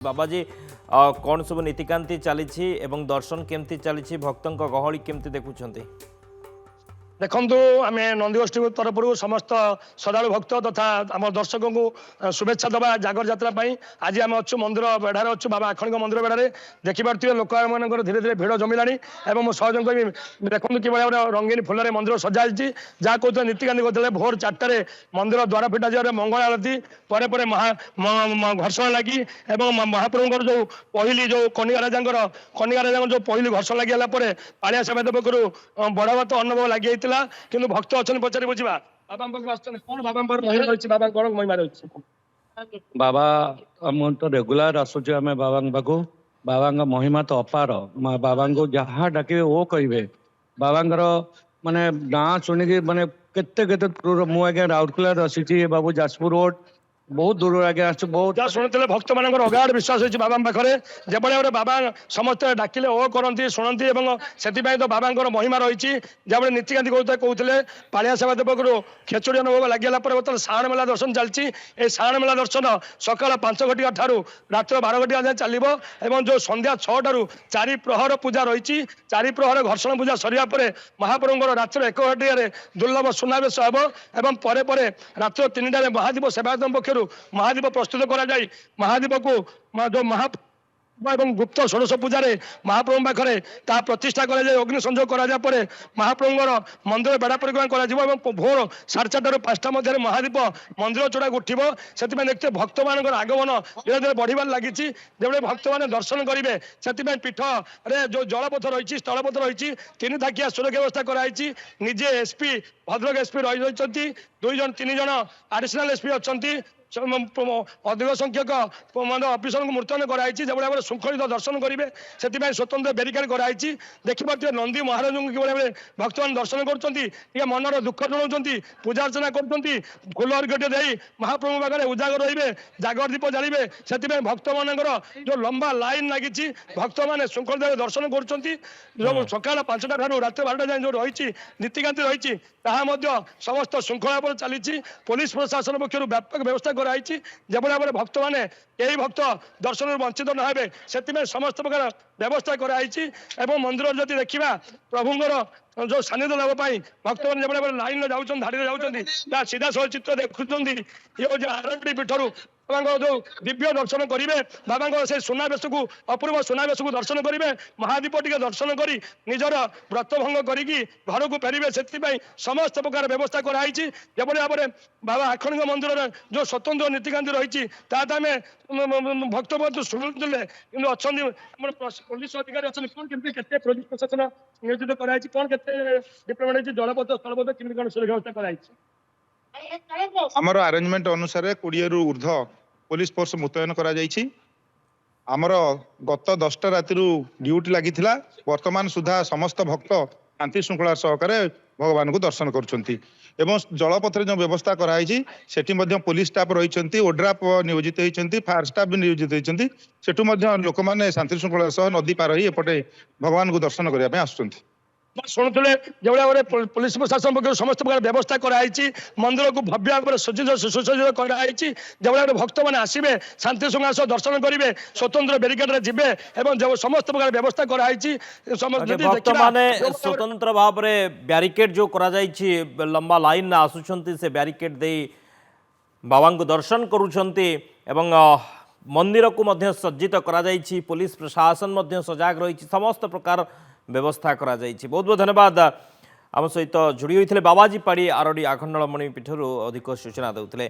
बाबाजी कौन सब नीतिकांति चली दर्शन केमती चली भक्तों गहली केमती देखुं देखु आम नंदीगोष्ठी तरफ समस्त श्रद्धा भक्त तथा आम दर्शक को शुभेच्छा दबा जागर यात्रा आज आम अच्छु मंदिर बेढ़ार अच्छु बाबा आखणिक मंदिर बेढ़ारे देखिपे लोक मान धीरे धीरे भिड़ जमिला और सहयोग करी देखो कि रंगीन फुल मंदिर सजाई जहाँ कहते नीतिकांति कहते भोर 4टार मंदिर द्वार फिटा जाए मंगल आरती पर घर्षण लगी महाप्रभुर जो पहली जो कनिका राजा जो पहली घर्षण लगी पालिया समेत पक्षर बड़ भात अनुभव लगी किंतु भक्त अच्छा पचारि बुझा बाबा कौन बाबा महिमा बाबा कौन महिमा रही बाबा आम तो रेगुलर आसुचे आम बाबा पाखु बाबा महिमा तो अपार बाबा को जहाँ डाके वो कहे बाबा माने ना शुणिकी माने केते केते मुझे राउरकेला आसी बाबू जाजपुर रोड बहुत दूर आगे आस बहुत शुणुते भक्त मान अगाध विश्वास होती बाबा पाखे जो भाई बाबा समस्त डाकिले ओ करती शुणती से तो बाबा महिमा रही जहाँ नीतिकांति कहते पालिया सभा पक्ष खेचुड़ी अनुभव लगे बर्तमान साण मेला दर्शन चलती साण मेला दर्शन सका 5 घटिया ठार रात 12 घटिया जाए चलो और जो संध्या 6टारू 4 प्रहर पूजा रही 4 प्रहर घर्षण पूजा सरिया महाप्रभुर रात 1 घटिया दुर्लभ सुनावेश हम पर रात 3टार महादीप सेवायतन पक्ष महादीप प्रस्तुत करा जाए महादीप को जो गुप्त षोड़श पूजा महाप्रभु पाखे प्रतिष्ठा अग्नि संयोग कर महाप्रभुर मंदिर बेड़ा परिक्रमा कर भोर 4:30 5टा मध्य महादीप मंदिर चूड़ा उठब से देखते भक्त मान आगमन धीरे धीरे बढ़ार लगी जो भक्त मैंने दर्शन करेंगे से पीठ रे जो जलपथ रही स्थलपथ रही 3 थाकिया सुरक्षा व्यवस्था कराई निजे एसपी भद्रक एसपी रही 2 जन 3 जन एडिशनल एसपी अच्छा अधिक संख्यक अफिसर को मुतयन कराई जो भाई श्रृंखलित दर्शन करेंगे से स्वतंत्र बेरिकेड कराई देखिए नंदी महाराज को कि भक्त मान दर्शन कर मनर दुख जनाऊँ पूजा अर्चना कर फूल अर्घ्य दे महाप्रभु पाखे उजागर रे जागर दीप जालिबे से भक्त मान जो लंबा लाइन लगी भक्त मैंने श्रृंखलित दर्शन कर सका 5टा ठार रात 12टा जाए जो रही नीतिकांति रही समस्त श्रृंखला पर चली पुलिस प्रशासन पक्ष व्यापक व्यवस्था कराई जो भाव भक्त मैंने यही भक्त दर्शन वंचित न हे से समस्त प्रकार व्यवस्था कराई मंदिर जदि देखा प्रभुंर जो सानिध्य लाभपाई भक्त मैंने जो भाई लाइन जाऊँ धाड़ी जाऊँ सीधा सह चित्र देखुं ये आरडी पीठर बाबा जो दिव्य दर्शन करेंगे बाबा से सुनावेश को अपूर्व सुनावेश को दर्शन करेंगे महादीप टी दर्शन कर निजर व्रत भंग कर घर को फेरवे से समस्त प्रकार व्यवस्था कराई जो भाव बाबा आखणिक मंदिर जो स्वतंत्र नीतिकांति रही आम भक्त बंधु शुणुले कि अच्छा पुलिस अधिकारी अच्छा कौन केमती पुलिस प्रशासन नियोजित कराई कौन के डिप्लोमेट जलपथ स्थलपथ केमती कौन सुरक्षा व्यवस्था कराई आमर अरेंजमेंट अनुसार 20 रु ऊर्ध्व पुलिस फोर्स मुतयन करा जाइछि आमर गत 10टा राति ड्यूटी लगी वर्तमान सुधा समस्त भक्त शांति श्रृंखला सहकारे भगवान को दर्शन करुछंती एवं जलपथरे जो व्यवस्था कराई सेठी मध्य पुलिस स्टाफ रही ओड्राफ नियोजित होती फायर स्टाफ भी नियोजित होती सेठू लोक मैंने शांति श्रृंखला सह नदी पार ही एपटे भगवान को दर्शन करने आसुछंती शुणुले जो भाई पुलिस प्रशासन पक्ष समस्त प्रकार व्यवस्था कराई मंदिर को भव्य भाव सज्जित सुसज्जित कराई जो भाई भक्त मैंने आसवे शांति श्रृंखला दर्शन करेंगे स्वतंत्र बेरिकेड जी जो समस्त प्रकार व्यवस्था कराई भक्त माने स्वतंत्र भाव में बैरिकेड जो करा लंबा लाइन आसुंच से बैरिकेड दे बाबा को दर्शन करुँच मंदिर को सज्जित करा पुलिस प्रशासन सजाग रही समस्त प्रकार व्यवस्था करा बहुत बहुत धन्यवाद आम सहित जोड़ी होते बाबाजी पाड़ी आरडी आखंडलमणि पीठर अधिक सूचना देते।